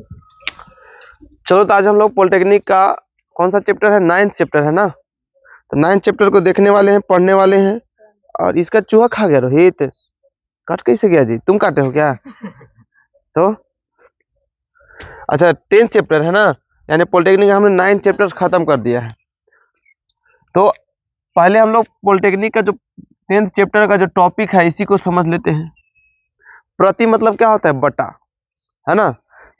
चलो तो आज हम लोग पॉलिटेक्निक का कौन सा चैप्टर है, 9th चैप्टर है ना। तो 9th चैप्टर को देखने वाले हैं, पढ़ने वाले हैं। और इसका चूहा खा गया रोहित, काट कैसे गया जी? तुम काटे हो क्या? तो अच्छा 10th चैप्टर है ना, यानी पॉलिटेक्निक हमने 9th चैप्टर खत्म कर दिया है। तो पहले हम लोग पॉलिटेक्निक का जो 10th चैप्टर का जो टॉपिक है इसी को समझ लेते हैं। प्रति मतलब क्या होता है? बटा, है ना।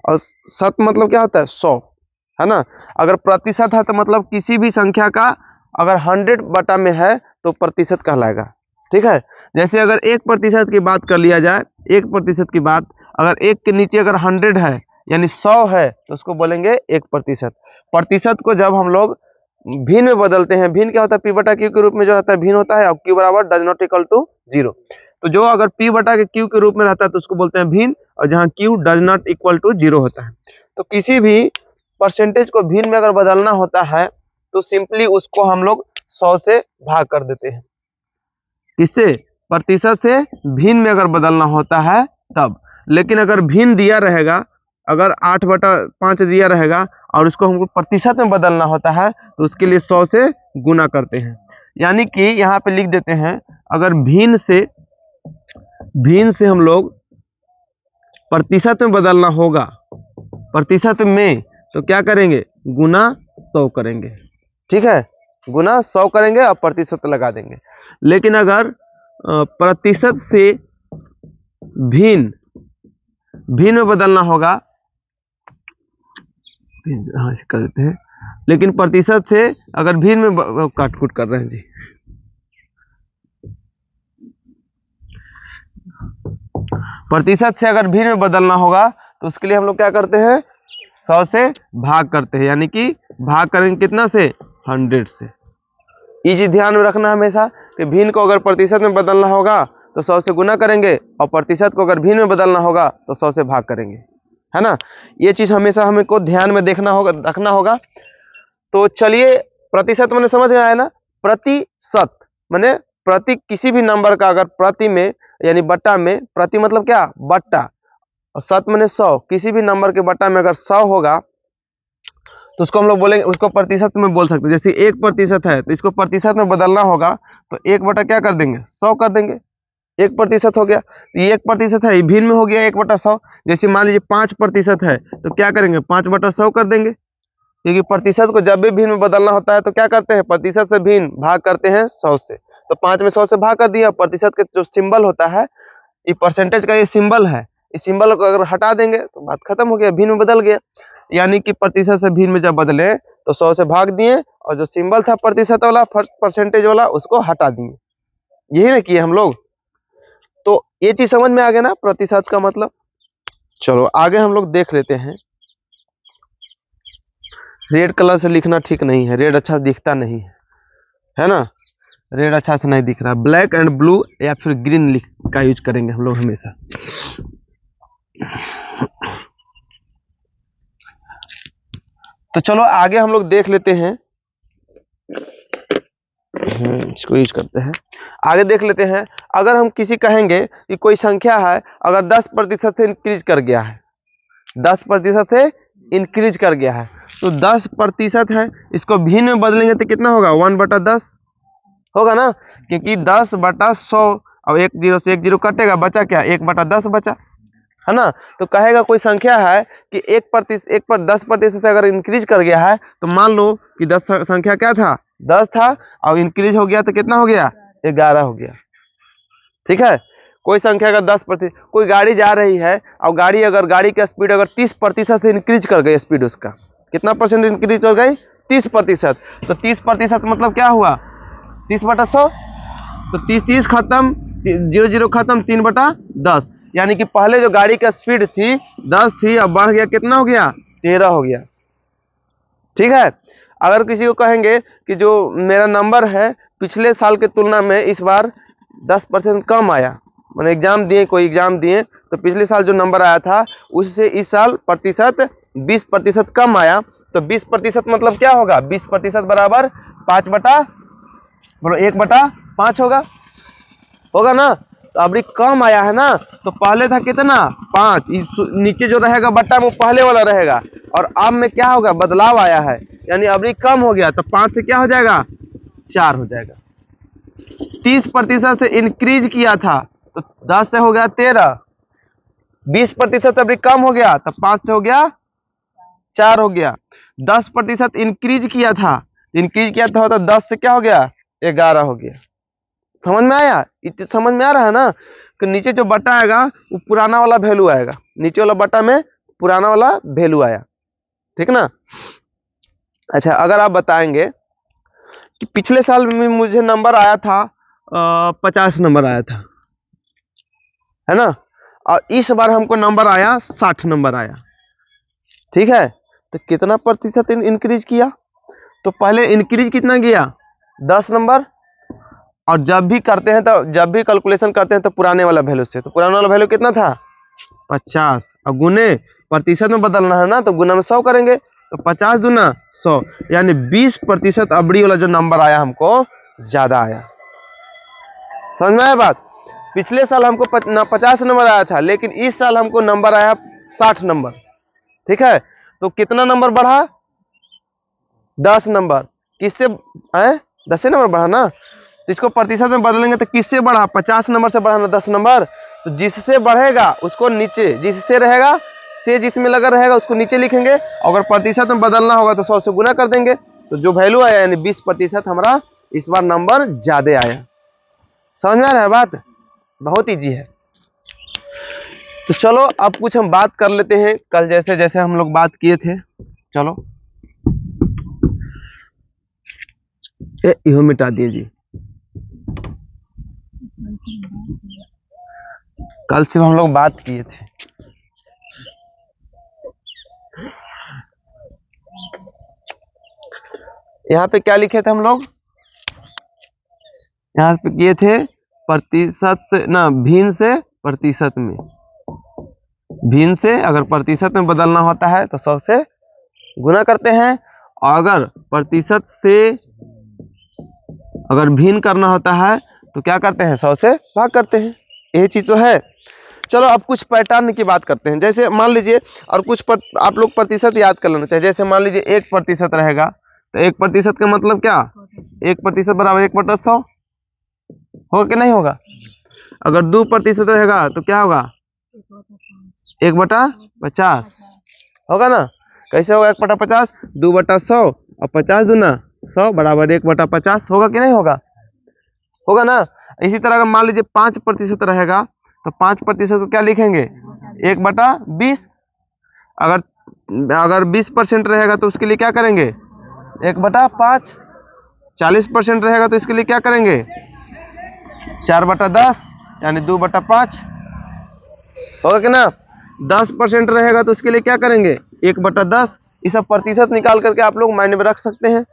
और शत मतलब क्या होता है? 100, है ना। अगर प्रतिशत है तो मतलब किसी भी संख्या का अगर 100 बटा में है तो प्रतिशत कहलाएगा, ठीक है। जैसे अगर 1% की बात कर लिया जाए, 1% की बात, अगर 1 के नीचे अगर 100 है यानी 100 है तो उसको बोलेंगे 1%। प्रतिशत को जब हम लोग भिन्न में बदलते हैं, भिन्न क्या होता है? पी बटा क्यू के रूप में जो रहता है भिन्न होता है, और क्यू बराबर डज नॉट इक्वल टू 0। तो जो अगर पी बटा के क्यू के रूप में रहता है तो उसको बोलते हैं भिन्न, और जहां q does not equal to 0 होता है। तो किसी भी परसेंटेज को भिन्न में अगर बदलना होता है तो सिंपली उसको हम लोग 100 से भाग कर देते हैं। किससे? प्रतिशत से भिन्न में अगर बदलना होता है तब। लेकिन अगर भिन्न दिया रहेगा, अगर 8/5 दिया रहेगा और उसको हमको प्रतिशत में बदलना होता है तो उसके लिए 100 से गुना करते हैं। यानी कि यहाँ पे लिख देते हैं, अगर भिन्न से हम लोग प्रतिशत में बदलना होगा, प्रतिशत में, तो क्या करेंगे? गुना 100 करेंगे, ठीक है। गुना 100 करेंगे और प्रतिशत लगा देंगे। लेकिन अगर प्रतिशत से भिन्न में बदलना होगा, हाँ कर देते हैं। लेकिन प्रतिशत से अगर भिन्न में काट-कूट कर रहे हैं जी, प्रतिशत से अगर भिन्न में बदलना होगा तो उसके लिए हम लोग क्या करते हैं? 100 से भाग करते हैं, यानी कि भाग करेंगे कितना से? 100 से। ये चीज ध्यान में रखना हमेशा कि भिन्न को अगर प्रतिशत में बदलना होगा तो 100 से गुना करेंगे, और प्रतिशत को अगर भिन्न में बदलना होगा तो 100 से भाग करेंगे, है ना। ये चीज हमेशा हमको ध्यान में देखना होगा, रखना होगा। तो चलिए, प्रतिशत मैंने समझ गया है ना। प्रतिशत माने प्रति किसी भी नंबर का अगर प्रति में यानी बट्टा में, प्रति मतलब क्या? बट्टा, और शत माने 100, किसी भी नंबर के बट्टा में अगर 100 होगा तो उसको हम लोग बोलेंगे, उसको प्रतिशत में बोल सकते हैं। जैसे 1% है तो इसको प्रतिशत में बदलना होगा तो 1 बटा क्या कर देंगे? 100 कर देंगे, 1% हो गया। ये 1% है, ये भिन्न में हो गया 1/100। जैसे मान लीजिए 5% है तो क्या करेंगे? 5/100 कर देंगे, क्योंकि प्रतिशत को जब भी भिन्न में बदलना होता है तो क्या करते हैं? प्रतिशत से भिन्न भाग करते हैं 100 से। तो 5 में 100 से भाग कर दिया। प्रतिशत के जो सिंबल होता है, ये परसेंटेज का ये सिंबल है, इस सिंबल को अगर हटा देंगे तो बात खत्म हो गया, भिन्न में बदल गया। यानी कि प्रतिशत से भिन्न में जब बदले तो 100 से भाग दिए, और जो सिंबल था प्रतिशत वाला, परसेंटेज वाला, उसको हटा दिए। यही ना किए हम लोग। तो ये चीज समझ में आ गया ना, प्रतिशत का मतलब। चलो आगे हम लोग देख लेते हैं। रेड कलर से लिखना ठीक नहीं है, रेड अच्छा दिखता नहीं है ना। रेड अच्छा से नहीं दिख रहा। ब्लैक एंड ब्लू या फिर ग्रीन का यूज करेंगे हम लोग हमेशा। तो चलो आगे हम लोग देख लेते हैं, इसको यूज करते हैं। आगे देख लेते हैं। अगर हम किसी कहेंगे कि कोई संख्या है, अगर 10% से इंक्रीज कर गया है, 10% से इंक्रीज कर गया है, तो 10% है, इसको भिन्न में बदलेंगे तो कितना होगा? 1/10 होगा ना, क्योंकि 10/100, अब 1 0 से 1 0 कटेगा, बचा क्या? 1/10 बचा, है ना। तो कहेगा कोई संख्या है कि 10% से अगर इंक्रीज कर गया है, तो मान लो कि 10 संख्या क्या था? 10 था, और इंक्रीज हो गया तो कितना हो गया? 11 हो गया, ठीक है। कोई संख्या अगर 10%, कोई गाड़ी जा रही है और गाड़ी की स्पीड अगर 30% से इंक्रीज कर गई, स्पीड उसका कितना परसेंट इंक्रीज कर गई? 30%। तो 30% मतलब क्या हुआ? 30/100। तो 30 खत्म, 0 0 खत्म, 3/10। यानी कि पहले जो गाड़ी का स्पीड थी 10 थी, अब बढ़ गया, कितना हो गया? 13 हो गया, ठीक है। अगर किसी को कहेंगे कि जो मेरा नंबर है पिछले साल के तुलना में इस बार 10% कम आया, मैंने एग्जाम दिए, कोई एग्जाम दिए, तो पिछले साल जो नंबर आया था उससे इस साल प्रतिशत 20% कम आया, तो 20% मतलब क्या होगा? 20% बराबर 1/5 होगा ना। तो अभी कम आया है ना, तो पहले था कितना 5, नीचे जो रहेगा बट्टा में वो पहले वाला रहेगा, और अब में क्या होगा बदलाव आया है, यानी अभी कम हो गया, तो 5 से क्या हो जाएगा 4 हो जाएगा। 30% से इंक्रीज किया था तो 10 से हो गया 13, 20% अभी कम हो गया तो 5 से हो गया 4 हो गया। 10% इंक्रीज किया था तो 10 से क्या हो गया 11 हो गया। समझ में आया? समझ में आ रहा है ना कि नीचे जो बटा आएगा वो पुराना वाला वैल्यू आएगा, नीचे वाला बटा में पुराना वाला वैल्यू आया, ठीक ना। अच्छा, अगर आप बताएंगे कि पिछले साल में मुझे नंबर आया था 50 नंबर आया था, है ना, और इस बार हमको नंबर आया 60 नंबर आया, ठीक है, तो कितना प्रतिशत इंक्रीज किया? तो पहले इंक्रीज कितना किया 10 नंबर, और जब भी करते हैं तो जब भी कैलकुलेशन करते हैं तो पुराने वाला वैल्यू से, तो पुराना वाला वैल्यू कितना था 50, और गुने प्रतिशत में बदलना है ना, तो गुना में 100 करेंगे, तो 50 दूना 100, यानी 20% अबड़ी वाला जो नंबर आया हमको ज्यादा आया। समझ में आया बात? पिछले साल हमको 50 नंबर आया था, लेकिन इस साल हमको नंबर आया 60 नंबर, ठीक है, तो कितना नंबर बढ़ा 10 नंबर, किससे 10 नंबर बढ़ा ना, तो इसको प्रतिशत में बदलेंगे तो किससे बढ़ा 50 नंबर से बढ़ा ना 10 नंबर, तो जिससे बढ़ेगा उसको नीचे, जिससे रहेगा से जिसमें लगा रहेगा उसको नीचे लिखेंगे, अगर प्रतिशत में बदलना होगा तो 100 से गुना कर देंगे, तो जो वैल्यू आया यानी 20% हमारा इस बार नंबर ज्यादा आया। समझ में आ रहा है बात? बहुत इजी है। तो चलो अब कुछ हम बात कर लेते हैं कल जैसे जैसे हम लोग बात किए थे। चलो इहो मिटा दिए जी, कल से हम लोग बात किए थे। यहाँ पे क्या लिखे थे हम लोग? यहाँ पे किए थे प्रतिशत से ना भिन्न से प्रतिशत में, भिन्न से अगर प्रतिशत में बदलना होता है तो 100 से गुना करते हैं, और अगर प्रतिशत से अगर भिन्न करना होता है तो क्या करते हैं 100 से भाग करते हैं। यही चीज तो है। चलो अब कुछ पैटर्न की बात करते हैं। जैसे मान लीजिए, और कुछ आप लोग प्रतिशत याद कर लेना चाहिए। जैसे मान लीजिए 1% रहेगा तो 1% का मतलब क्या 1% बराबर 1/100 होगा कि नहीं होगा? अगर 2% रहेगा तो क्या होगा 1/50 होगा ना। कैसे होगा 1/50? 2/100 और 50 दूना 100 बराबर 1/50 होगा कि नहीं होगा? होगा ना। इसी तरह अगर मान लीजिए 5% रहेगा तो 5% को क्या लिखेंगे 1/20। अगर 20% रहेगा तो उसके लिए क्या करेंगे 1/5। 40% रहेगा तो इसके लिए क्या करेंगे 4/10 यानी 2/5 होगा कि ना। 10% रहेगा तो उसके लिए क्या करेंगे 1/10। ये सब प्रतिशत निकाल करके आप लोग माइंड में रख सकते हैं,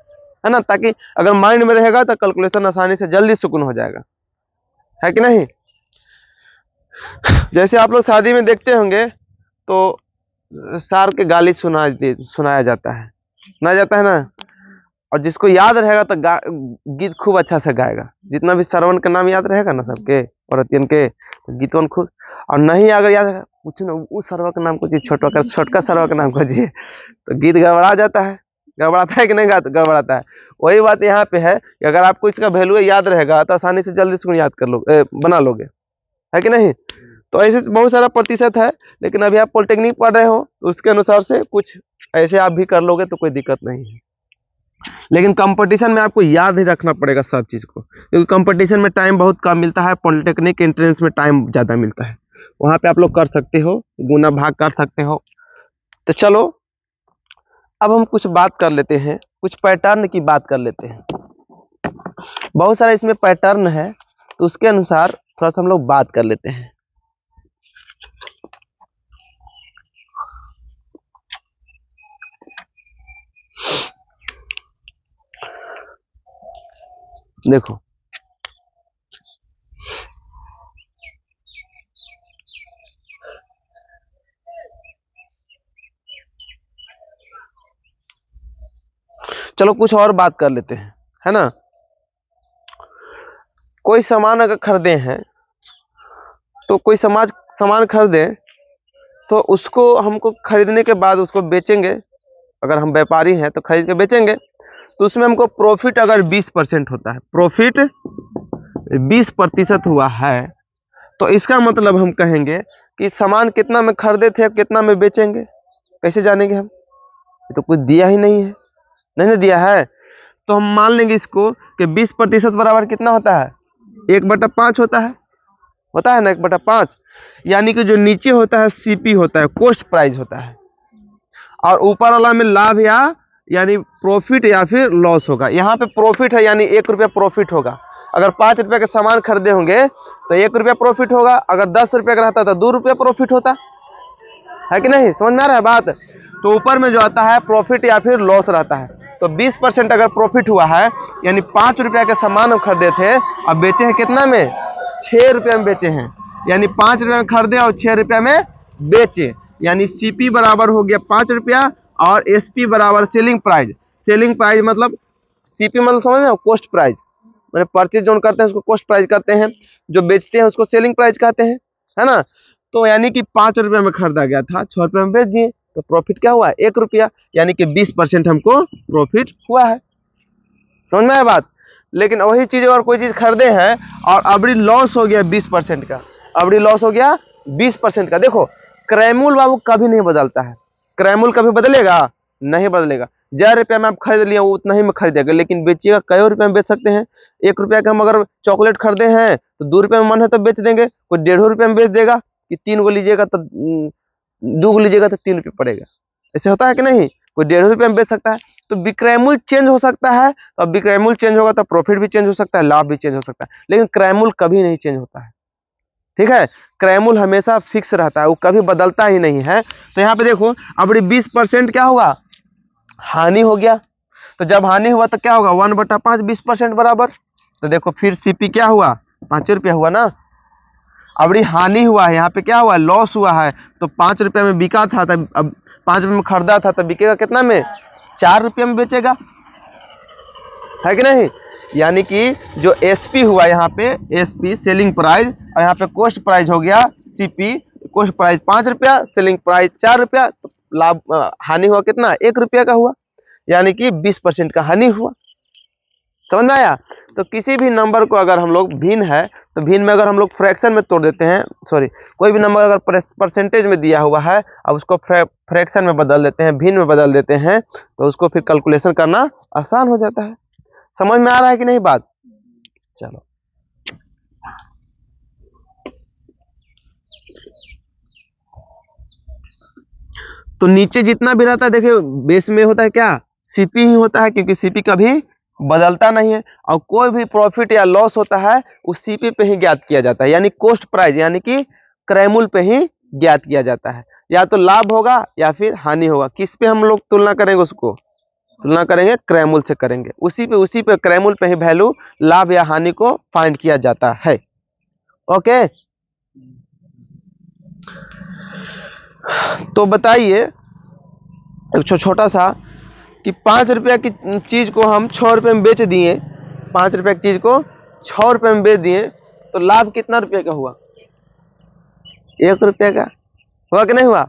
है ना, ताकि अगर माइंड में रहेगा तो कैलकुलेशन आसानी से जल्दी सुकून हो जाएगा, है कि नहीं। जैसे आप लोग शादी में देखते होंगे तो सार के गाली सुनाया जाता है, सुनाया जाता है ना, और जिसको याद रहेगा तो गीत खूब अच्छा से गाएगा। जितना भी श्रवण का नाम याद रहेगा ना सबके औरतियन के, तो गीतवन खूब। और नहीं अगर याद रहेगा कुछ ना उस सरवा का नाम कुछ छोटका सरवा का नाम खोजिए, तो गीत गड़बड़ा जाता है। गड़बड़ाता है कि नहीं गड़बड़ाता है। वही बात यहाँ पे है कि अगर आपको इसका वैल्यू याद रहेगा तो आसानी से जल्दी से याद कर लो बना लोगे, है कि नहीं। तो ऐसे बहुत सारा प्रतिशत है, लेकिन अभी आप पॉलिटेक्निक पढ़ रहे हो तो उसके अनुसार से कुछ ऐसे आप भी कर लोगे तो कोई दिक्कत नहीं है। लेकिन कंपटीशन में आपको याद ही रखना पड़ेगा सब चीज को, क्योंकि कंपटीशन में टाइम बहुत कम मिलता है, पॉलिटेक्निक एंट्रेंस में टाइम ज्यादा मिलता है। वहां पे आप लोग कर सकते हो, गुना भाग कर सकते हो। तो चलो अब हम कुछ बात कर लेते हैं, कुछ पैटर्न की बात कर लेते हैं। बहुत सारा इसमें पैटर्न है तो उसके अनुसार थोड़ा सा हम लोग बात कर लेते हैं। देखो चलो कुछ और बात कर लेते हैं, है ना। कोई सामान अगर खरीदे हैं तो कोई सामान खरीदे तो उसको हमको खरीदने के बाद उसको बेचेंगे, अगर हम व्यापारी हैं तो खरीद के बेचेंगे, तो उसमें हमको प्रॉफिट अगर 20% होता है, प्रॉफिट 20% हुआ है, तो इसका मतलब हम कहेंगे कि सामान कितना में खरीदे थे कितना में बेचेंगे। कैसे जानेंगे हम? ये तो कुछ दिया ही नहीं है, नहीं ना दिया है। तो हम मान लेंगे इसको कि 20% बराबर कितना होता है, 1/5 होता है ना, 1/5। यानी कि जो नीचे होता है सीपी होता है, कॉस्ट प्राइस होता है, और ऊपर वाला में लाभ यानी प्रॉफिट या फिर लॉस होगा। यहाँ पे प्रॉफिट है यानी 1 रुपया प्रॉफिट होगा। अगर 5 रुपये का सामान खरीदे होंगे तो 1 रुपया प्रॉफिट होगा, अगर 10 रुपये का रहता तो 2 रुपया प्रॉफिट होता है कि नहीं? समझ में आ रहा है बात? तो ऊपर में जो आता है प्रॉफिट या फिर लॉस रहता है। तो 20% अगर प्रॉफिट हुआ है यानी 5 रुपया के सामान हम खरीदे थे, अब बेचे हैं कितना में, 6 रुपये में बेचे हैं, यानी 5 रुपये में खरीदे और 6 रुपये में बेचे, यानी सीपी बराबर हो गया 5 रुपया और एसपी बराबर सेलिंग प्राइस। सेलिंग प्राइस मतलब सीपी मतलब समझ रहे हो, कॉस्ट प्राइस, मतलब परचेज जो करते हैं उसको कॉस्ट प्राइस कहते हैं, जो बेचते हैं उसको सेलिंग प्राइस कहते हैं, है ना। तो यानी कि 5 रुपये में खरीदा गया था, 6 रुपये में बेच दिए, तो प्रॉफिट क्या हुआ, 1 रुपया, यानी कि 20% हमको प्रॉफिट हुआ है। समझ में आया बात? लेकिन वही चीज अगर कोई चीज खरीदे हैं और अबड़ी लॉस हो गया 20% का, अबड़ी लॉस हो गया 20% का। देखो क्रयमूल बाबू कभी नहीं बदलता है, क्रयमूल कभी बदलेगा नहीं बदलेगा। 1 रुपया में आप खरीद लिया उतना ही में खरीदेगा, लेकिन बेचिएगा कई रुपये में बेच सकते हैं। 1 रुपया का हम अगर चॉकलेट खरीदे हैं तो 2 रुपये में मन है तो बेच देंगे, कोई 1.5 रुपये में बेच देगा कि 3 गो लीजिएगा तो 2 गो लीजिएगा तो 3 रुपये पड़ेगा। ऐसे होता है कि नहीं? कोई 1.5 रुपये में बेच सकता है। तो विक्रयमूल्य चेंज हो सकता है, और विक्रयमूल्य चेंज होगा तो प्रॉफिट भी चेंज हो सकता है, लाभ भी चेंज हो सकता है, लेकिन क्रयमूल्य कभी नहीं चेंज होता है। ठीक है, क्रयमूल्य हमेशा फिक्स रहता है, वो कभी बदलता ही नहीं है। तो यहाँ पे देखो अब 20% क्या होगा, हानि हो गया। तो जब हानि हुआ तो क्या होगा, 1/5 20% बराबर। तो देखो फिर सीपी क्या हुआ, 5 रुपया हुआ ना। अब हानि हुआ है, यहाँ पे क्या हुआ, लॉस हुआ है। तो 5 रुपये में बिका था, तब अब 5 रुपये में खरीदा था, तब बिकेगा कितना में, 4 रुपये में बेचेगा, है कि नहीं। यानी कि जो एसपी हुआ यहाँ पे, एसपी सेलिंग प्राइस, और यहाँ पे कॉस्ट प्राइस हो गया सीपी, कॉस्ट प्राइस 5 रुपया, सेलिंग प्राइस 4 रुपया, तो लाभ हानि हुआ कितना, 1 रुपया का हुआ, यानी कि 20% का हानि हुआ। समझ में आया? तो किसी भी नंबर को अगर हम लोग भिन्न है तो भिन्न में अगर हम लोग फ्रैक्शन में तोड़ देते हैं, सॉरी कोई भी नंबर अगर परसेंटेज में दिया हुआ है, अब उसको फ्रैक्शन में बदल देते हैं, भिन्न में बदल देते हैं, तो उसको फिर कैलकुलेशन करना आसान हो जाता है। समझ में आ रहा है कि नहीं बात? चलो तो नीचे जितना भी रहता है देखिए बेस में होता है क्या, सीपी ही होता है, क्योंकि सीपी कभी बदलता नहीं है। और कोई भी प्रॉफिट या लॉस होता है उस सीपी पे ही ज्ञात किया जाता है, यानी कॉस्ट प्राइस यानी कि क्रयमूल्य पे ही ज्ञात किया जाता है। या तो लाभ होगा या फिर हानि होगा। किस पे हम लोग तुलना करेंगे, उसको तुलना करेंगे क्रयमूल्य से करेंगे, उसी पे क्रयमूल्य पे ही वैल्यू लाभ या हानि को फाइंड किया जाता है। ओके, तो बताइए एक छोटा सा कि 5 रुपया की चीज को हम 6 रुपये में बेच दिए, 5 रुपये की चीज को 6 रुपये में बेच दिए, तो लाभ कितना रुपये का हुआ, 1 रुपये का हुआ कि नहीं हुआ?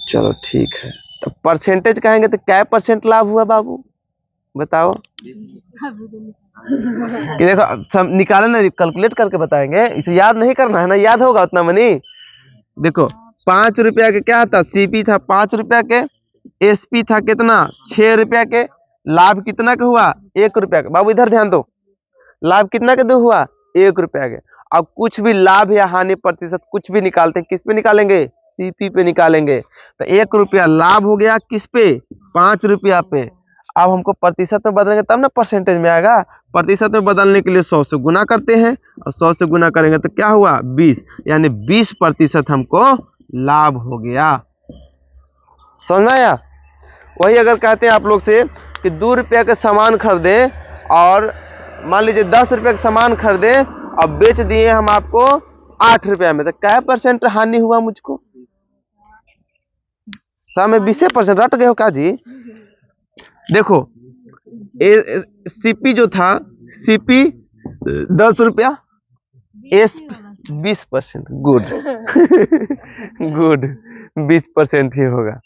चलो ठीक है, तो परसेंटेज कहेंगे तो क्या % लाभ हुआ बाबू बताओ? कि देखो सब निकाले ना, कैलकुलेट करके बताएंगे, इसे याद नहीं करना है ना, याद होगा उतना मनी। देखो 5 रुपया के क्या था, सीपी था 5 रुपया के, एसपी था कितना 6 रुपया के, लाभ कितना का हुआ 1 रुपया का। बाबू इधर ध्यान दो, लाभ कितना के दो हुआ 1 रुपया के। अब कुछ भी लाभ या हानि प्रतिशत कुछ भी निकालते हैं, किस पे निकालेंगे, सीपी पे निकालेंगे। तो 1 रुपया लाभ हो गया किस पे, 5 रुपया पे। अब हमको प्रतिशत में बदलेंगे तब ना परसेंटेज में आएगा। प्रतिशत में बदलने के लिए 100 से गुना करते हैं, और 100 से गुना करेंगे तो क्या हुआ 20, यानी 20% हमको लाभ हो गया। समझ में आया? वही अगर कहते हैं आप लोग से कि 2 रुपया का सामान खरीदे और मान लीजिए 10 रुपये का सामान खरीदे और बेच दिए हम आपको 8 रुपया में, तो क्या % हानि हुआ मुझको? सामने 20% रट गए हो क्या जी? देखो सीपी जो था, सीपी 10 रुपया, एस 20%, गुड गुड, 20% ही होगा,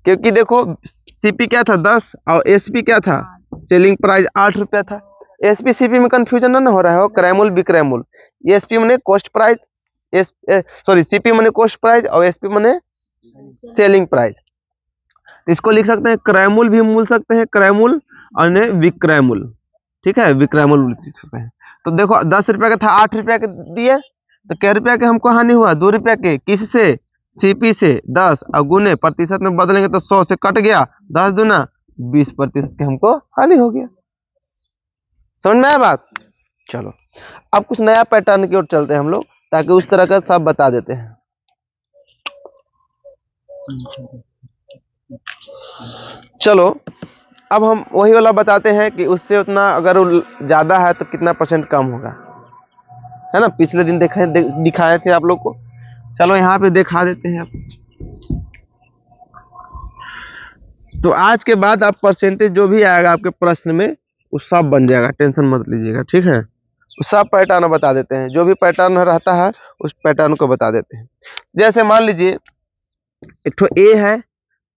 क्योंकि देखो सीपी क्या था 10 और एसपी क्या था, सेलिंग प्राइस 8 रुपया था। एसपी सीपी में कंफ्यूजन ना हो रहा है, क्रैमुल बिक्रैमुल। एसपी मैंने कॉस्ट प्राइस, सॉरी सीपी मैंने कॉस्ट प्राइस और एसपी मैंने सेलिंग प्राइस। तो इसको लिख सकते हैं क्रैमुल भी बोल सकते हैं, क्रैमुल और विक्रैमुल, ठीक है, विक्रैमुल लिख सकते हैं। तो देखो 10 रुपया का था, 8 रुपया के दिए, तो कै रुपया के हमको हानि हुआ, 2 रुपया के, किससे, सीपी से 10, और गुने प्रतिशत में बदलेंगे तो 100 से कट गया, 10 दूना 20% के हमको हानि हो गया। समझ में आया बात? चलो अब कुछ नया पैटर्न की ओर चलते हैं हम लोग, ताकि उस तरह का सब बता देते हैं। चलो अब हम वही वाला बताते हैं कि उससे उतना अगर ज्यादा है तो कितना परसेंट कम होगा, है ना। पिछले दिन दिखाए थे आप लोग को, चलो यहाँ पे दिखा देते हैं आप। तो आज के बाद आप परसेंटेज जो भी आएगा आपके प्रश्न में वो सब बन जाएगा, टेंशन मत लीजिएगा, ठीक है। सब पैटर्न बता देते हैं, जो भी पैटर्न रहता है उस पैटर्न को बता देते हैं। जैसे मान लीजिए एक ठो ए है,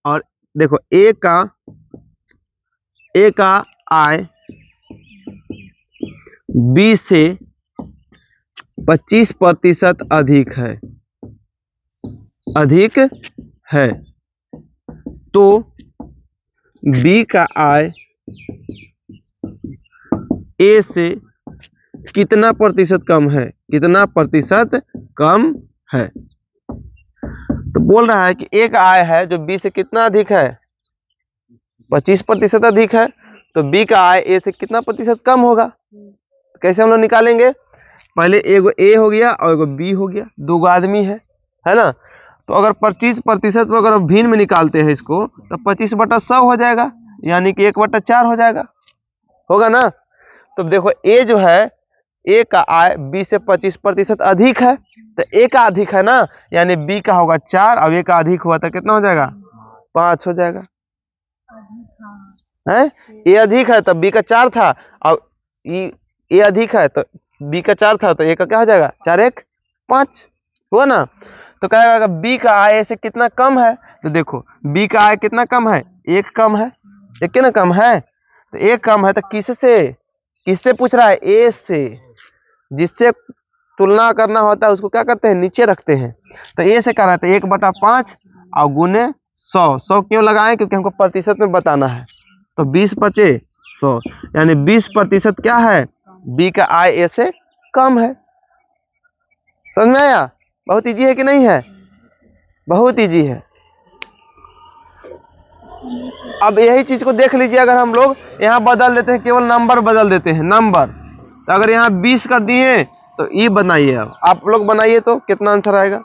और देखो ए का आय बी से 25% अधिक है, तो बी का आय ए से कितना प्रतिशत कम है, कितना प्रतिशत कम है। तो बोल रहा है कि ए का आय है जो बी से कितना अधिक है, 25% अधिक है, तो बी का आय ए से कितना प्रतिशत कम होगा। कैसे हम लोग निकालेंगे, पहले एगो ए हो गया और एगो बी हो गया, दो आदमी है ना। तो अगर 25% को अगर भिन्न में निकालते हैं इसको, तो 25/100 हो जाएगा, यानी कि 1/4 हो जाएगा, होगा ना। तो देखो ए जो है, ए का आय बी से 25% अधिक है, तो ए का अधिक है ना, यानी बी का होगा 4 और ए का अधिक हुआ तो कितना हो जाएगा, 5 हो जाएगा, है। ए अधिक है तो बी का 4 था, और ए अधिक है तो बी का 4 था, तो ए का क्या हो जाएगा, 4 1 5 हुआ ना। तो कहेगा बी का आय से कितना कम है, तो देखो बी का आय कितना कम है, 1 कम है, 1 ना कम है, तो 1 कम है, तो किससे पूछ रहा है, ए से। जिससे तुलना करना होता है उसको क्या करते हैं, नीचे रखते हैं। तो ए से कर रहा है 1/5 और गुने 100 क्यों लगाएं, क्योंकि हमको प्रतिशत में बताना है। तो 20 बचे 100, यानी 20% क्या है, बी का आय ए से कम है। समझ में आया? बहुत इजी है कि नहीं है, बहुत इजी है। अब यही चीज को देख लीजिए, अगर हम लोग यहाँ बदल देते हैं, केवल नंबर बदल देते हैं, नंबर, तो अगर यहाँ 20 कर दिए तो ये बनाइए, अब आप लोग बनाइए तो कितना आंसर आएगा।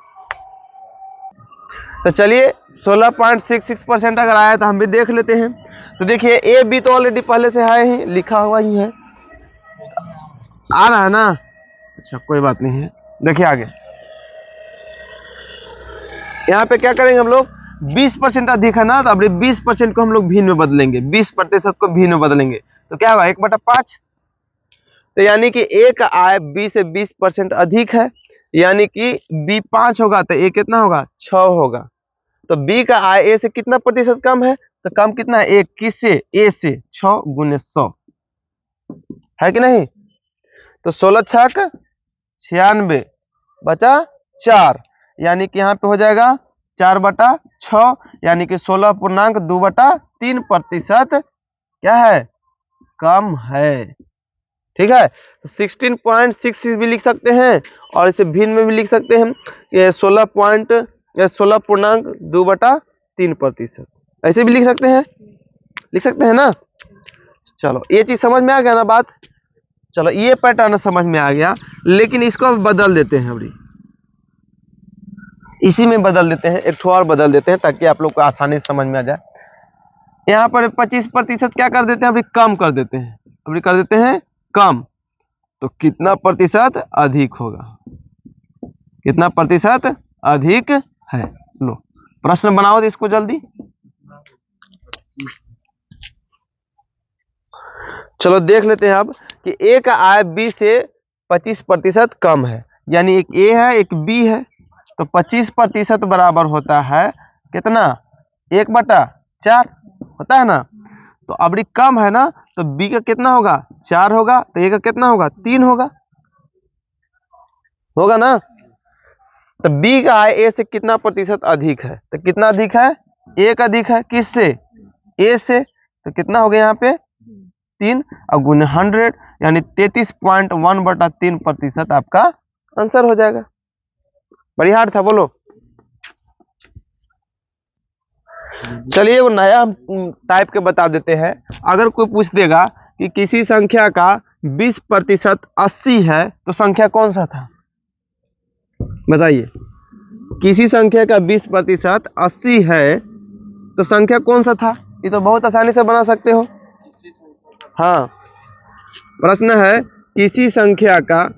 तो चलिए 16.66% अगर आया तो हम भी देख लेते हैं। तो देखिए ए बी तो ऑलरेडी पहले से है ही, लिखा हुआ ही है, आ रहा है ना। अच्छा कोई बात नहीं है, देखिए आगे यहाँ पे क्या करेंगे हम लोग, 20% अधिक है ना, तो अब 20% को हम लोग भिन्न में बदलेंगे, 20% को भिन्न में बदलेंगे, तो क्या होगा 1/5। तो यानी कि ए का आय बी से 20% अधिक है, यानी कि बी 5 होगा तो ए कितना होगा, 6 होगा। तो बी का आय ए से कितना प्रतिशत कम है, तो कम कितना है, 1 किससे, ए से, 6 गुने 100 है कि नहीं। तो 16 छक 96 बचा 4, यानी कि यहाँ पे हो जाएगा 4/6, यानी कि 16.2/3% क्या है, कम है, ठीक है। 16.66 भी लिख सकते हैं, और इसे भिन्न में भी लिख सकते हैं, ये 16.2/3%, ऐसे भी लिख सकते हैं ना। चलो ये चीज समझ में आ गया ना बात। चलो ये पैटर्न समझ में आ गया, लेकिन इसको बदल देते हैं, अभी इसी में बदल देते हैं, एक ठो और बदल देते हैं ताकि आप लोग को आसानी से समझ में आ जाए। यहाँ पर 25% क्या कर देते हैं, अभी कम कर देते हैं, अभी कर देते हैं कम, तो कितना प्रतिशत अधिक होगा, कितना प्रतिशत अधिक है। लो प्रश्न बनाओ तो इसको जल्दी। चलो देख लेते हैं अब कि ए का आय बी से 25% कम है, यानी एक ए है एक बी है, तो 25% बराबर होता है कितना, 1/4 होता है ना। तो अब कम है ना, तो बी का कितना होगा, 4 होगा, तो ए का कितना होगा, 3 होगा, होगा ना। तो बी का है ए से कितना प्रतिशत अधिक है, तो कितना अधिक है, 1 अधिक है, किससे, ए से, तो कितना हो गया यहाँ पे 3 और गुने 100, यानी 33.1/3% आपका आंसर हो जाएगा। बड़ी हार्ड था, बोलो। चलिए वो नया हम टाइप के बता देते हैं। अगर कोई पूछ देगा कि किसी संख्या का 20% 80 है, तो संख्या कौन सा था, बताइए। किसी संख्या का 20% 80 है, तो संख्या कौन सा था, ये तो बहुत आसानी से बना सकते हो। हाँ, प्रश्न है किसी संख्या का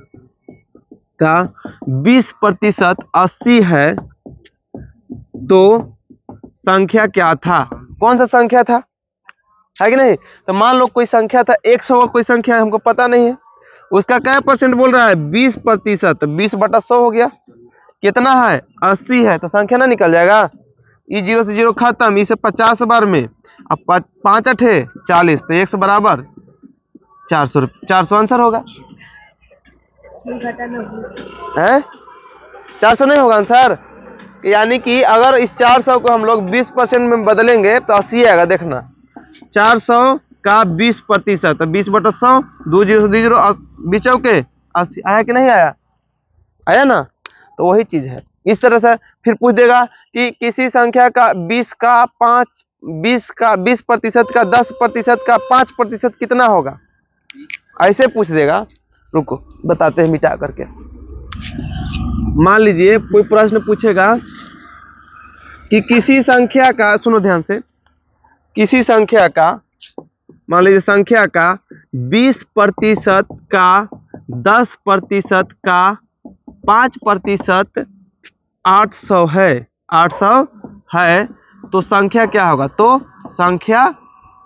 20% 80 है, तो संख्या क्या था, कौन सा संख्या था, है कि नहीं। तो मान लो कोई संख्या था 100 का, कोई संख्या है हमको पता नहीं है, उसका क्या परसेंट बोल रहा है, 20%, 20/100 हो गया, कितना है 80 है, तो संख्या ना निकल जाएगा, ई 0 से 0 खत्म, इसे 50 बार में, अब 5 8 40, तो 1 बराबर 400 आंसर होगा, है 400 नहीं होगा आंसर। यानी कि अगर इस 400 को हम लोग 20% में बदलेंगे तो 80 आएगा, देखना 400 का 20%, 20/100, 2 0 से 2 0, 20 चौके 80, आया कि नहीं आया, आया ना। तो वही चीज है। इस तरह से फिर पूछ देगा कि किसी संख्या का 20% का 10% का 5% कितना होगा, ऐसे पूछ देगा। रुको बताते हैं मिटा करके। मान लीजिए कोई प्रश्न पूछेगा कि किसी संख्या का, सुनो ध्यान से, किसी संख्या का, मान लीजिए संख्या का 20% का 10% का 5% 800 है, 800 है, तो संख्या क्या होगा, तो संख्या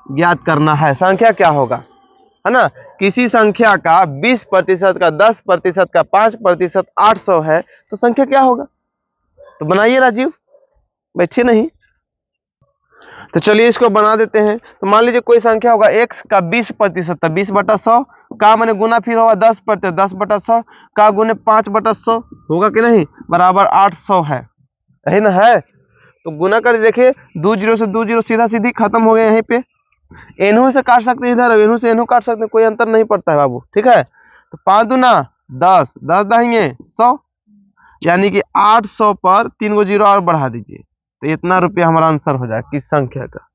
ज्ञात करना है, संख्या क्या होगा, है ना। किसी संख्या का 20% का 10% का 5% 800 है, तो संख्या क्या होगा, तो बनाइए राजीव, बैठिए नहीं। तो चलिए इसको बना देते हैं। तो मान लीजिए कोई संख्या होगा x का 20%, 20/100 का मैंने गुना फिर होगा 10%, 10/100 का गुने 5/100 होगा कि नहीं, बराबर 800 है, यही ना है। तो गुना कर देखिए, 2 0 से 2 0 सीधा सीधी खत्म हो गया, यहीं पे एनहू से काट सकते हैं, इधर एनहू से एनहू काट सकते हैं, कोई अंतर नहीं पड़ता है बाबू, ठीक है। तो 5 दूना 10, 10 दाहिने 100, यानी कि 800 पर 3 गो 0 और बढ़ा दीजिए, तो इतना रुपया हमारा आंसर हो जाएगा किस संख्या का।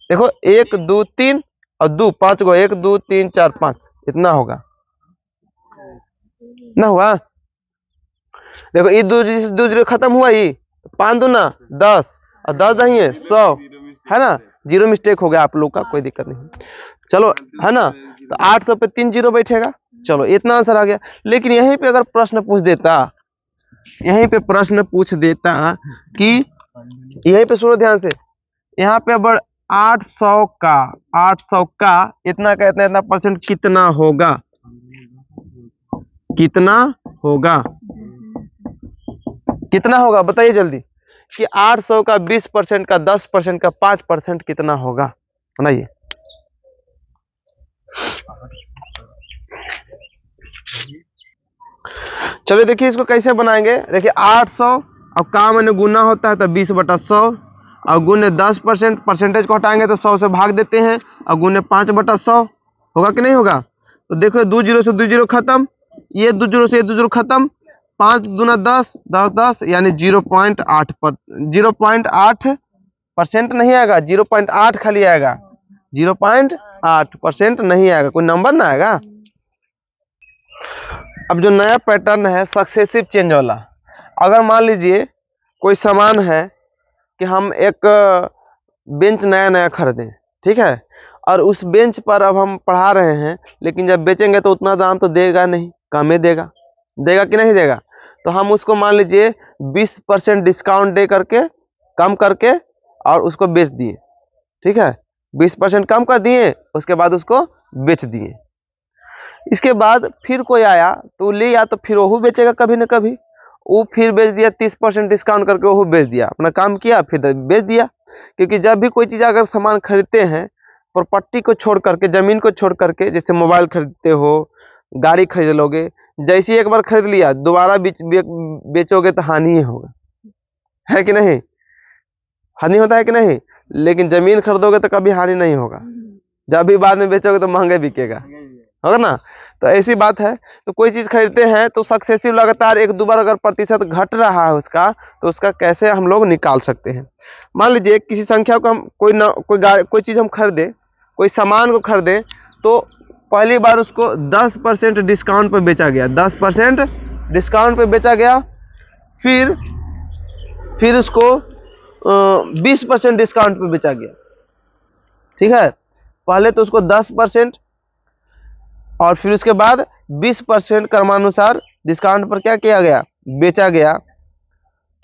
देखो 1 2 3 और 2 5 गो, 1 2 3 4 5, इतना होगा ना, हुआ। देखो ये 2 0 खत्म हुआ, ये 5 दूना 10 और 10 दाहिने 100, है ना, 0 मिस्टेक हो गया आप लोग का, कोई दिक्कत नहीं, चलो, है ना। तो 800 पे 3 0 बैठेगा, चलो इतना आंसर आ गया। लेकिन यहीं पे अगर प्रश्न पूछ देता, यहीं पे प्रश्न पूछ देता कि, यहीं पे सुनो ध्यान से, यहाँ पे अब 800 का इतना का इतना परसेंट कितना होगा, कितना होगा, कितना होगा बताइए जल्दी, कि 800 का 20% का 10% का 5% कितना होगा, बनाइए। चलिए देखिए इसको कैसे बनाएंगे। देखिए 800 अब का मैंने गुना होता है तो 20/100, और गुने 10%, परसेंटेज को हटाएंगे तो 100 से भाग देते हैं, और गुने 5/100 होगा कि नहीं होगा। तो देखो 2 0 से 2 0 खत्म, ये 2 0 से ये 2 0 खत्म, 5 दूना 10, 10 10, यानी 0.8% नहीं आएगा, 0.8 खाली आएगा, 0.8% नहीं आएगा, कोई नंबर ना आएगा। अब जो नया पैटर्न है सक्सेसिव चेंज वाला, अगर मान लीजिए कोई सामान है कि हम एक बेंच नया खरीदें, ठीक है, और उस बेंच पर अब हम पढ़ा रहे हैं, लेकिन जब बेचेंगे तो उतना दाम तो देगा नहीं, कम ही देगा, देगा कि नहीं देगा। तो हम उसको मान लीजिए 20% डिस्काउंट दे करके, कम करके, और उसको बेच दिए, ठीक है, 20% कम कर दिए, उसके बाद उसको बेच दिए। इसके बाद फिर कोई आया तो लिया तो फिर वो बेचेगा कभी न कभी, वो फिर बेच दिया 30% डिस्काउंट करके, वो बेच दिया, अपना काम किया फिर बेच दिया। क्योंकि जब भी कोई चीज़ अगर सामान खरीदते हैं, प्रॉपर्टी को छोड़ करके, जमीन को छोड़ करके, जैसे मोबाइल खरीदते हो, गाड़ी खरीद लोगे, जैसे ही एक बार खरीद लिया दोबारा बेचोगे तो हानि ही होगा, है कि नहीं? हानि होता है कि नहीं? लेकिन जमीन खरीदोगे तो कभी हानि नहीं होगा, जब भी बाद में बेचोगे तो महंगे बिकेगा, होगा ना? तो ऐसी बात है। तो कोई चीज खरीदते हैं तो सक्सेसिव लगातार एक दो बार अगर प्रतिशत घट रहा है उसका, तो उसका कैसे हम लोग निकाल सकते हैं? मान लीजिए किसी संख्या को हम कोई चीज हम खरीदे, कोई सामान को खरीदे, तो पहली बार उसको 10% डिस्काउंट पर बेचा गया, 10% डिस्काउंट पे बेचा गया, फिर उसको 20% डिस्काउंट पे बेचा गया, ठीक है? पहले तो उसको 10% और फिर उसके बाद 20% क्रमानुसार डिस्काउंट पर क्या किया गया, बेचा गया।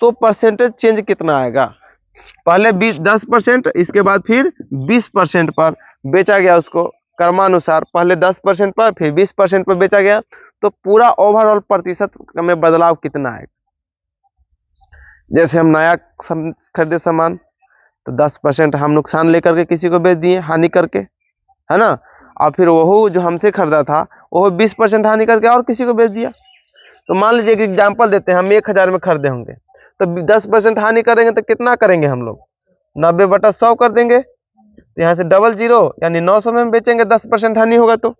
तो परसेंटेज चेंज कितना आएगा? पहले 10%, इसके बाद फिर 20% पर बेचा गया उसको क्रमानुसार, पहले 10% पर फिर 20% पर बेचा गया, तो पूरा ओवरऑल प्रतिशत में बदलाव कितना आएगा? जैसे हम नया खरीदे सामान तो 10% हम नुकसान लेकर के किसी को बेच दिए, हानि करके, है ना? और फिर वो जो हमसे खरीदा था वो 20% हानि करके और किसी को बेच दिया। तो मान लीजिए कि एग्जाम्पल देते हैं, हम 1000 में खरीदे होंगे तो 10% हानि करेंगे तो कितना करेंगे हम लोग? 90/100 कर देंगे। तो यहाँ से 00 यानी 900 में हम बेचेंगे, 10% हानि होगा तो।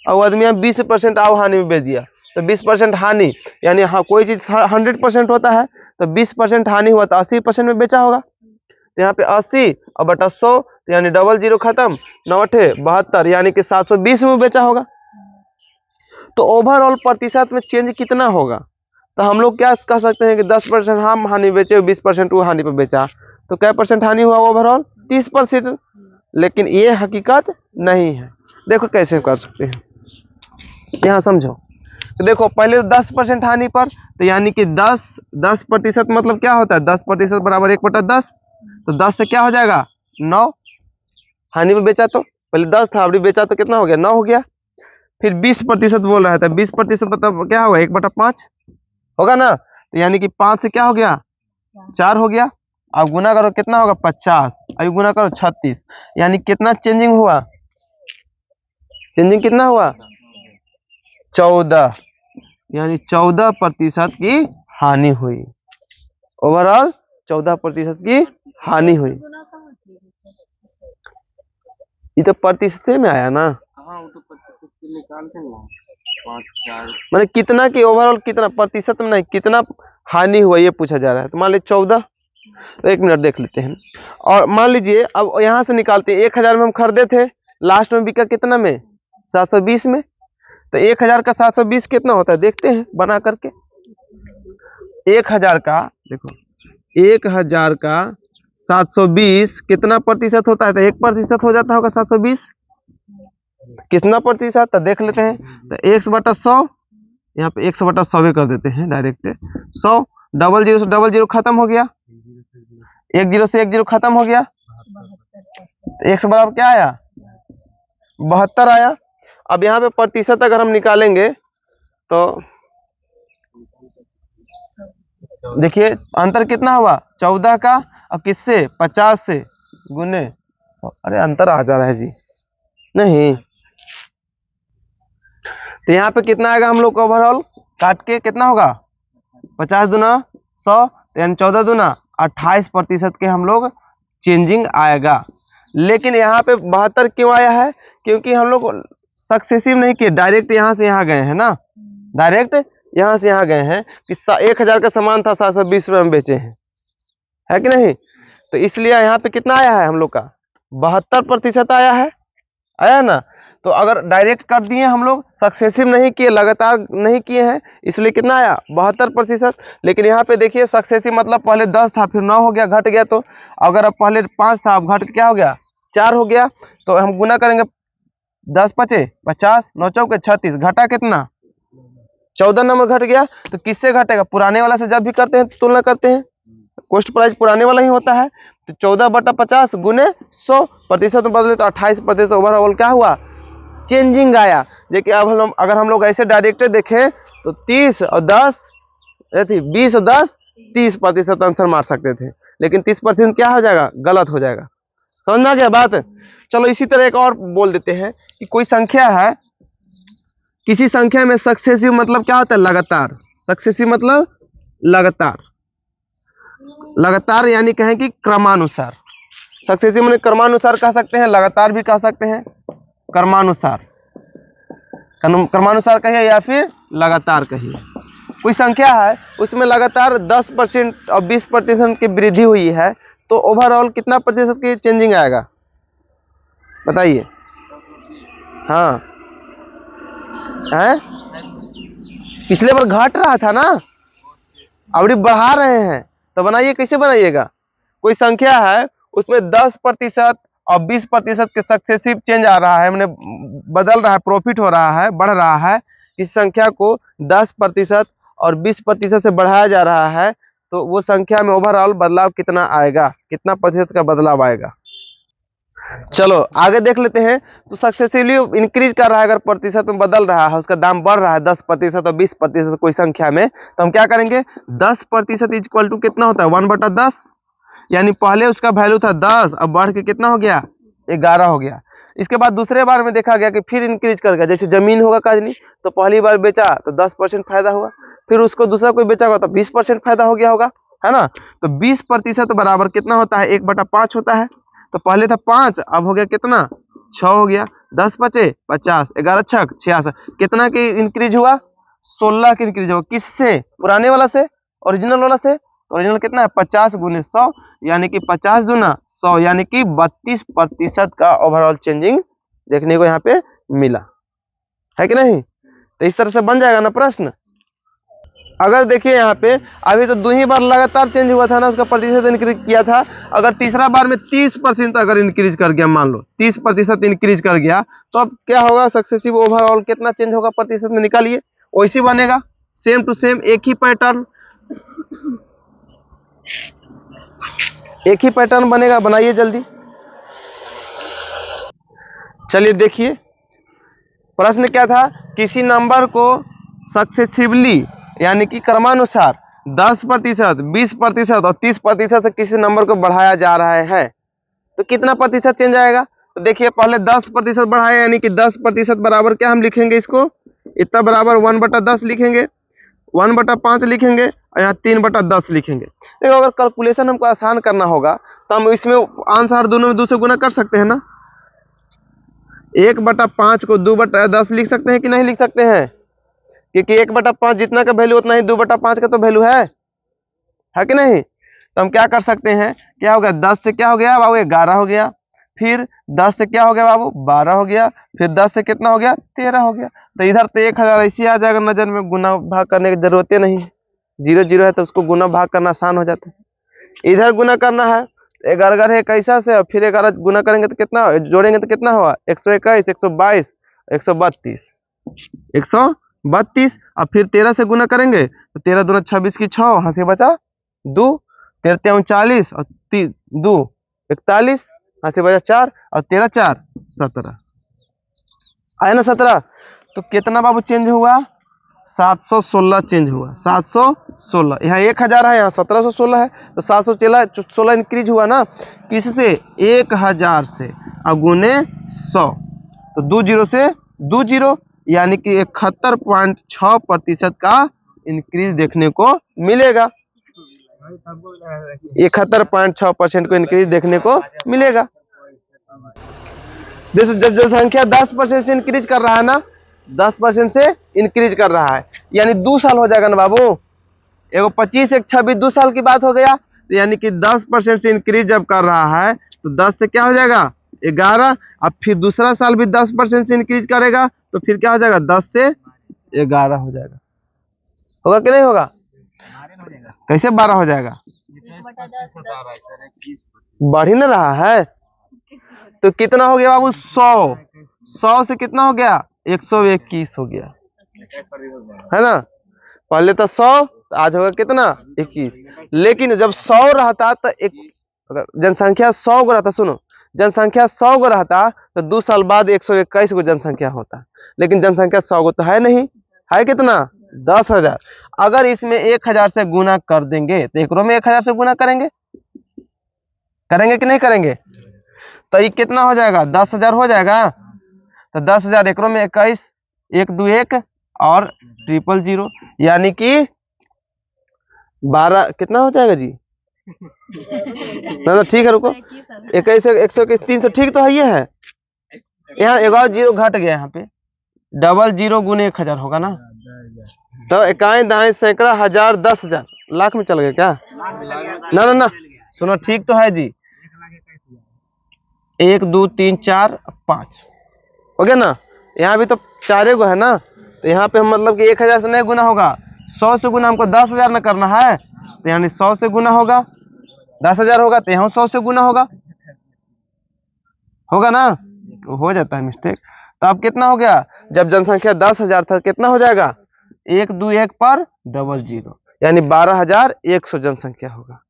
और आदमी 20% आओ हानि में बेच दिया, तो 20% हानि यानी हाँ, कोई चीज 100% होता है तो 20% हानि हुआ तो 80% में बेचा होगा। तो यहाँ पे 80 और बटा 100 यानी 00 खत्म, 9×8 = 72 यानी कि 720 में बेचा होगा। तो ओवरऑल प्रतिशत में चेंज कितना होगा? तो हम लोग क्या कह सकते हैं कि 10% हम हानि बेचे, 20% वो हानि पर बेचा, तो क्या परसेंट हानि हुआ ओवरऑल? 30%। लेकिन ये हकीकत नहीं है। देखो कैसे कर सकते हैं, यहाँ समझो। तो देखो पहले 10% हानि पर, तो यानी कि 10% मतलब क्या होता है? 10% बराबर 1/10। तो 10 से क्या हो जाएगा? 9। हानि में बेचा तो पहले 10 था, अभी बेचा तो कितना हो गया? 9 हो गया। फिर 20% बोल रहा था, 20% मतलब क्या होगा? 1/5 होगा ना? तो यानी कि 5 से क्या हो गया? 4 हो गया। अब गुना करो कितना होगा? 50। अभी गुना करो 36, यानी कितना चेंजिंग हुआ? चेंजिंग कितना हुआ? 14, यानी 14% की हानि हुई। ओवरऑल 14% की हानि हुई। ये तो प्रतिशत में आया ना, मतलब कितना की ओवरऑल, कितना प्रतिशत में नहीं, कितना हानि हुआ ये पूछा जा रहा है। तो मान लीजिए 14, तो 1 मिनट देख लेते हैं। और मान लीजिए अब यहाँ से निकालते हैं, 1000 में हम खरीदे थे, लास्ट में बिका कितना में? 720 में। तो 1000 का 720 कितना होता है? देखते हैं बना करके। 1000 का देखो, 1000 का 720 कितना प्रतिशत होता है? तो 1% हो जाता होगा 720। कितना प्रतिशत? तो देख लेते हैं। तो 100/100, यहाँ पे 100/100 कर देते हैं डायरेक्ट। 100, 00 से 00 खत्म हो गया, 10 से 10 खत्म हो गया, 100 बराबर क्या आया? 72 आया। अब यहाँ पे प्रतिशत अगर हम निकालेंगे तो देखिए अंतर कितना हुआ? 14 का, अब किससे? 50 से गुने 100। अरे अंतर आ जा रहा है जी, नहीं। तो यहाँ पे कितना आएगा हम लोग को ओवरऑल काट के? कितना होगा? 50 दूना 100, यानी 14 दूना 28% के हम लोग चेंजिंग आएगा। लेकिन यहाँ पे 72 क्यों आया है? क्योंकि हम लोग सक्सेसिव नहीं किए, डायरेक्ट यहाँ से यहाँ गए हैं ना, डायरेक्ट यहाँ से यहाँ गए हैं कि 1000 का सामान था, 720 रुपये में बेचे हैं, है कि नहीं? तो इसलिए यहाँ पे कितना आया है हम लोग का? 72% आया ना। तो अगर डायरेक्ट कर दिए हम लोग, सक्सेसिव नहीं किए, लगातार नहीं किए हैं, इसलिए कितना आया? 72%। लेकिन यहाँ पे देखिए सक्सेसिव मतलब पहले 10 था, फिर 9 हो गया, घट गया। तो अगर अब पहले 5 था, अब घट के क्या हो गया? 4 हो गया। तो हम गुना करेंगे, 10 × 5 = 50, 9 × 4 = 36, घटा कितना? 14 नंबर घट गया। तो किससे घटेगा? पुराने वाला से जब भी करते हैं तो तुलना करते हैं, कॉस्ट प्राइस पुराने वाला ही होता है। तो 14/50 गुने 100 प्रतिशत में बदले तो 28% ओवरऑल क्या हुआ? चेंजिंग आया। देखिए अब हम अगर हम लोग ऐसे डायरेक्ट देखें तो 30 और 10 20 और 10 30% आंसर मार सकते थे, लेकिन 30% क्या हो जाएगा, गलत हो जाएगा। समझ में आ गया बात। चलो इसी तरह एक और बोल देते हैं कि कोई संख्या है, किसी संख्या में सक्सेसिव मतलब क्या होता है, लगातार। सक्सेसिव मतलब लगातार, लगातार यानी कहें कि क्रमानुसार। सक्सेसिव मैंने क्रमानुसार कह सकते हैं, लगातार भी कह सकते हैं, क्रमानुसार, क्रमानुसार कहिए या फिर लगातार कहिए। कोई संख्या है उसमें लगातार 10% और 20% की वृद्धि हुई है, तो ओवरऑल कितना प्रतिशत की चेंजिंग आएगा बताइए। हाँ है, पिछले बार घट रहा था ना, अब बढ़ा रहे हैं, तो बनाइए, कैसे बनाइएगा। कोई संख्या है उसमें 10% और 20% के सक्सेसिव चेंज आ रहा है, मैंने बदल रहा है, प्रॉफिट हो रहा है, बढ़ रहा है। इस संख्या को 10% और 20% से बढ़ाया जा रहा है, तो वो संख्या में ओवरऑल बदलाव कितना आएगा, कितना प्रतिशत का बदलाव आएगा। चलो आगे देख लेते हैं। तो सक्सेसिवली इंक्रीज कर रहा है, अगर प्रतिशत में बदल रहा है, उसका दाम बढ़ रहा है 10% और 20% कोई संख्या में, तो हम क्या करेंगे, 10% इक्वल टू कितना होता है, 1/10, यानी पहले उसका वैल्यू था 10, अब बढ़ के कितना हो गया, 11 हो गया। इसके बाद दूसरे बार में देखा गया कि फिर इंक्रीज कर गया, जैसे जमीन होगा काजनी, तो पहली बार बेचा तो 10% फायदा हुआ, फिर उसको दूसरा कोई बेचा होगा तो 20% फायदा हो गया होगा, है ना। तो 20% बराबर कितना होता है, 1/5 होता है। तो पहले था 5, अब हो गया कितना, 6 हो गया, 10 बचे 50, 11 छक 66, कितना की इंक्रीज हुआ, 16 की इंक्रीज हुआ। किससे, पुराने वाला से, ओरिजिनल वाला से। तो ओरिजिनल कितना है, 50 × 100, यानी कि 50 दूना 100, यानी कि 32% का ओवरऑल चेंजिंग देखने को यहाँ पे मिला है कि नहीं। तो इस तरह से बन जाएगा ना प्रश्न। अगर देखिए यहाँ पे अभी तो 2 ही बार लगातार चेंज हुआ था ना, उसका प्रतिशत इंक्रीज किया था। अगर तीसरा बार में 30% अगर इंक्रीज कर गया, मान लो 30% इंक्रीज कर गया, तो अब क्या होगा, सक्सेसिव ओवरऑल कितना चेंज होगा प्रतिशत में, निकालिए। वैसे बनेगा, सेम टू सेम, एक ही पैटर्न बनेगा, बनाइए जल्दी। चलिए देखिए प्रश्न क्या था, किसी नंबर को सक्सेसिवली यानी कि क्रमानुसार 10%, 20% और 30% से किसी नंबर को बढ़ाया जा रहा है, तो कितना प्रतिशत चेंज आएगा। तो देखिए पहले 10% बढ़ाया, यानी कि 10% बराबर क्या हम लिखेंगे, इसको इतना बराबर 1/10 लिखेंगे, 1/5 लिखेंगे, और यहाँ 3/10 लिखेंगे। देखो अगर कैलकुलेशन हमको आसान करना होगा तो हम इसमें आंसर दोनों में 2 से गुना कर सकते हैं ना। 1/5 को 2/10 लिख सकते हैं कि नहीं लिख सकते हैं, क्योंकि 1/5 जितना का वैल्यू उतना ही 2/5 का तो वैल्यू है कि नहीं। तो हम क्या कर सकते हैं, क्या हो गया, 10 से क्या हो गया बाबू, 11 हो गया, फिर 10 से क्या हो गया बाबू, 12 हो गया, फिर 10 से कितना हो गया, 13 हो गया। तो इधर तो 1000 ऐसे आ जाएगा नजर में, गुना भाग करने की जरूरत ही नहीं है, 0 0 है तो उसको गुना भाग करना आसान हो जाता है। इधर गुना करना है, 11 है कैसा से, और फिर 11 गुना करेंगे तो कितना जोड़ेंगे तो कितना हुआ, 121, 122, 132, 132, और फिर 13 से गुना करेंगे तो 13 दूना 26 की 6, वहां से बचा 2, 13 39 और 2 41, वहां से बचा 4, और 13 4 17, आया ना 17। तो कितना बाबू चेंज हुआ, 716 चेंज हुआ, 716। यहाँ 1000 है, यहाँ 1716 है, तो 716 इंक्रीज हुआ ना, किससे, 1000 से, अब गुने 100, तो 2 0 से 2 0, यानी कि 71.6% का इंक्रीज देखने को मिलेगा। 71.6% को इंक्रीज देखने को मिलेगा। जनसंख्या 10% से इंक्रीज कर रहा है ना, 10% से इंक्रीज कर रहा है, यानी 2 साल हो जाएगा ना बाबू। एगो 25 एक 26 2 साल की बात हो गया, तो यानी कि 10% से इंक्रीज जब कर रहा है तो 10 से क्या हो जाएगा, 11, अब फिर दूसरा साल भी 10% से इंक्रीज करेगा, तो फिर क्या हो जाएगा, 10 से 11 हो जाएगा। होगा कि नहीं होगा, कैसे 12 हो जाएगा, बढ़ ही ना रहा है। तो कितना हो गया बाबू, 100 से कितना हो गया, 121 हो गया, है ना। पहले तो 100, आज होगा कितना, 21। लेकिन जब 100 रहता तो एक जनसंख्या 100 गो रहता, सुनो, जनसंख्या 100 गो रहता तो 2 साल बाद 121 को जनसंख्या होता है, लेकिन जनसंख्या 100 को तो है नहीं, है कितना 10,000। अगर इसमें 1000 से गुना कर देंगे तो एकरों में 1000 से गुना करेंगे, करेंगे कि नहीं करेंगे? तो ये कितना हो जाएगा 10,000 हो जाएगा। तो 10,000 एकरों में 21, 1 2 1 और 000, यानी कि 12 कितना हो जाएगा जी? ना ठीक है, रुको 21 121 300 ठीक तो है, ये है। यहाँ एक और जीरो घट गया, यहाँ पे 00 गुने 1000 होगा ना। तो इकाई दाएं सैकड़ा हजार 10,000 लाख में चल गया क्या? ना ना ना सुनो, ठीक तो है जी। 1 2 3 4 5 हो गया ना। यहाँ भी तो 4 गो है ना, तो यहाँ पे हम मतलब कि 1000 से नहीं गुना होगा, 100 से गुना हमको 10,000 न करना है, तो यानी 100 से गुना होगा, 10,000 होगा तो यहाँ 100 से गुना होगा, होगा ना, हो जाता है मिस्टेक। तो अब कितना हो गया, जब जनसंख्या 10,000 था कितना हो जाएगा 1 2 1 पर 00, यानी 12,100 जनसंख्या होगा,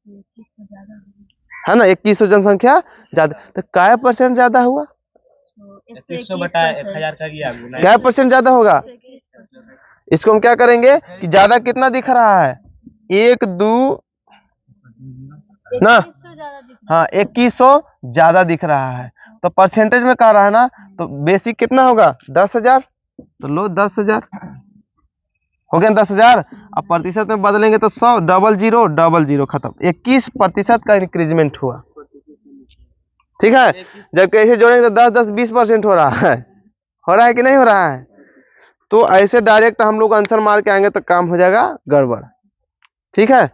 है ना। 2100 जनसंख्या ज्यादा, तो क्या परसेंट ज्यादा हुआ? 2100/1000 का गया, क्या परसेंट ज्यादा होगा? इसको हम क्या करेंगे कि ज्यादा कितना दिख रहा है 1 2 ना, हाँ 2100 ज्यादा दिख रहा है, तो परसेंटेज में कह रहा है ना, तो बेसिक कितना होगा 10,000, तो लो 10,000 हो गया 10,000। अब प्रतिशत में बदलेंगे तो 100 00 खत्म, 21% का इंक्रीजमेंट हुआ, ठीक है। जब कैसे जोड़ेंगे तो 10 10 20% हो रहा है कि नहीं हो रहा है? तो ऐसे डायरेक्ट हम लोग आंसर मार के आएंगे तो काम हो जाएगा गड़बड़, ठीक है।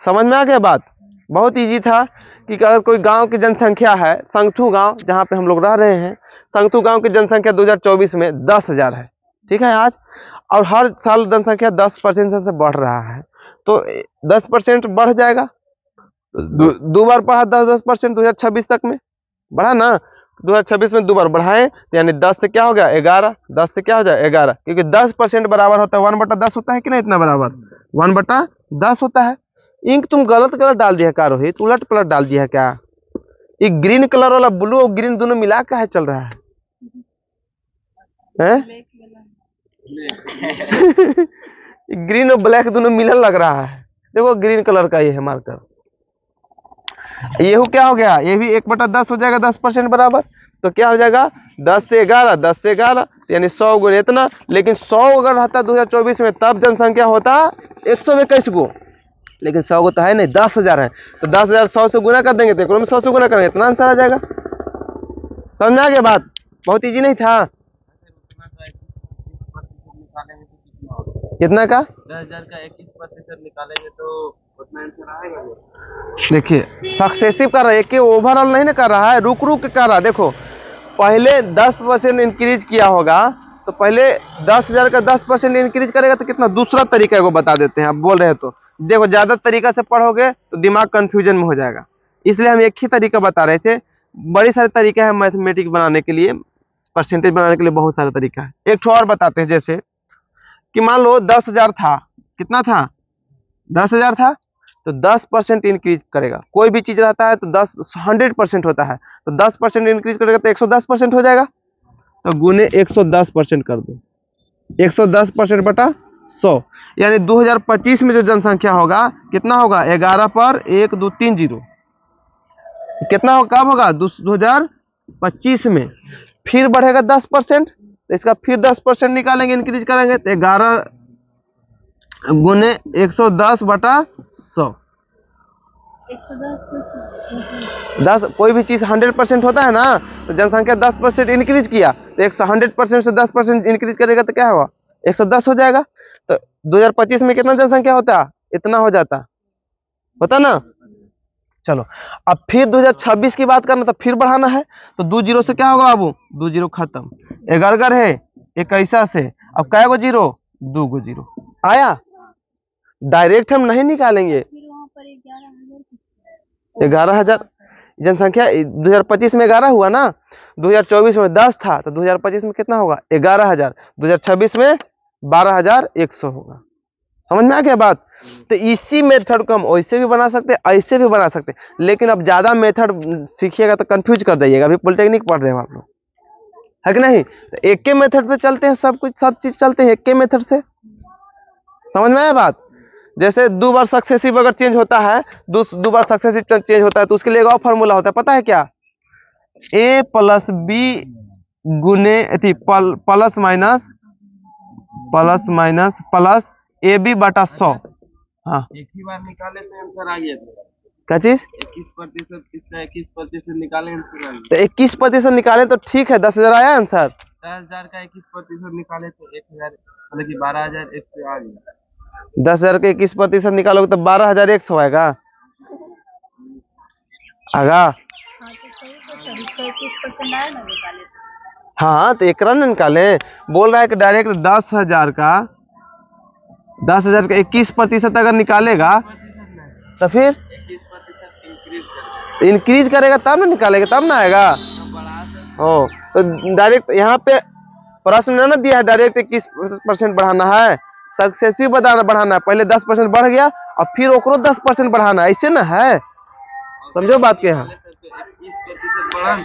समझ में आ गया बात? बहुत इजी था कि अगर कोई गांव की जनसंख्या है, संगथू गांव जहां पे हम लोग रह रहे हैं, संगथू गांव की जनसंख्या 2024 में 10,000 है, ठीक है आज, और हर साल जनसंख्या 10% से बढ़ रहा है, तो 10% बढ़ जाएगा, दो बार बढ़ा 10% 2026 तक में बढ़ा ना, 2026 में 2 बार बढ़ाएं तो यानी 10 से क्या हो गया 11, 10 से क्या हो जाए 11, क्योंकि 10% बराबर होता है 1/10 होता है कि नहीं, इतना बराबर 1/10 होता है। इंक तुम गलत डाल दिया क्या रोहित, उलट पलट डाल दिया क्या? ये ग्रीन कलर वाला ब्लू और ग्रीन दोनों मिला का है चल रहा है, हैं? ग्रीन और ब्लैक दोनों मिलन लग रहा है, देखो ग्रीन कलर का ये है मार्कर। ये क्या हो गया, ये भी 1/10 हो जाएगा 10% बराबर, तो क्या हो जाएगा 10 से 11 10 से 11 यानी 100 गुणे इतना, लेकिन 100 अगर रहता 2024 में तब जनसंख्या होता 121 गो, लेकिन 100 गो तो है नहीं, 10,000 है, तो 10,000 100 से गुना कर देंगे तो एक में 100 से गुना करेंगे इतना आंसर आ जाएगा। समझ में आ गया बात? बहुत इजी नहीं था? कितना का 10,000 का 21% निकालेंगे तो उतना आंसर आएगा। देखिए सक्सेसिव कर रहा है, कि ओवरऑल नहीं ना कर रहा है, रुक रुक के कर रहा है। देखो पहले 10% इंक्रीज किया होगा, तो पहले 10,000 का 10% इंक्रीज करेगा तो कितना, दूसरा तरीका को बता देते हैं, आप बोल रहे हैं तो देखो ज्यादा तरीका से पढ़ोगे तो दिमाग कंफ्यूजन में हो जाएगा, इसलिए हम एक ही तरीका बता रहे थे। बड़ी सारे तरीके हैं मैथमेटिक्स बनाने के लिए, परसेंटेज बनाने के लिए बहुत सारे तरीका है। एक ठो और बताते हैं, जैसे कि मान लो 10,000 था, कितना था 10,000 था, तो 10% इंक्रीज करेगा, कोई भी चीज रहता है तो 100% होता है, तो 10% इंक्रीज करेगा तो 110% हो जाएगा, तो गुने 110% कर दो, 110% बटा 100, यानी 2025 में जो जनसंख्या होगा कितना होगा 11 पर 1 2 3 0, कितना होगा कब होगा 2025 में, फिर बढ़ेगा 10%, तो इसका फिर 10% निकालेंगे इंक्रीज करेंगे तो 11 गुने 110 बटा 100, 10 कोई भी चीज 100% होता है ना, तो जनसंख्या 10% इंक्रीज किया तो 100% से 10% इंक्रीज करेगा तो क्या होगा 110 हो जाएगा। तो 2025 में कितना जनसंख्या होता, इतना हो जाता, होता ना। चलो अब फिर 2026 की बात करना, तो फिर बढ़ाना है, तो 2 जीरो से क्या होगा बाबू, 2 जीरो खत्म, एगरगर है 21 से, अब क्या गो जीरो 2 गो जीरो आया, डायरेक्ट हम नहीं निकालेंगे। 11,000 जनसंख्या 2025 में 11 हुआ ना, 2024 में 10 था, तो 2025 में कितना होगा 11,000, 2026 में 12,100 होगा। समझ में आ गया बात? तो इसी मेथड को हम वैसे भी बना सकते हैं, ऐसे भी बना सकते हैं, लेकिन अब ज्यादा मेथड सीखिएगा तो कंफ्यूज कर जाइएगा, अभी पॉलिटेक्निक पढ़ रहे हो आप लोग, है कि नहीं? तो एक के मेथड पे चलते हैं, सब कुछ सब चीज चलते हैं एक के मेथड से। समझ में आया बात? जैसे 2 बार सक्सेसिव अगर चेंज होता है, दो बार सक्सेसिव चेंज होता है तो उसके लिए एक और फॉर्मूला होता है, पता है क्या? a प्लस बी गुने plus minus plus a b बटा 100। हाँ एक ही बार निकाले तो आंसर आ गया था। क्या चीज? 21% इसका 21% निकाले आंसर आ गया। तो 21% निकाले तो ठीक है, 10,000 आया आंसर। 10,000 का 21% निकाले तो 1,000 मतलब कि 12,000 एक से आ गया। 10,000 के 21% निकालोगे तो 12,100 आएगा। आगा हाँ तो एक रन निकाले। बोल रहा है कि डायरेक्ट 10,000 का 21% अगर निकालेगा तो फिर 21% इंक्रीज करेगा तब ना निकालेगा, तब ना आएगा। ओ तो डायरेक्ट यहाँ पे प्रश्न में ना दिया है डायरेक्ट 21% बढ़ाना है, सक्सेसिव बढ़ाना है। पहले 10% बढ़ गया और फिर ओकरो 10% बढ़ाना है, ऐसे ना है। समझो बात के यहाँ। 21% बढ़ा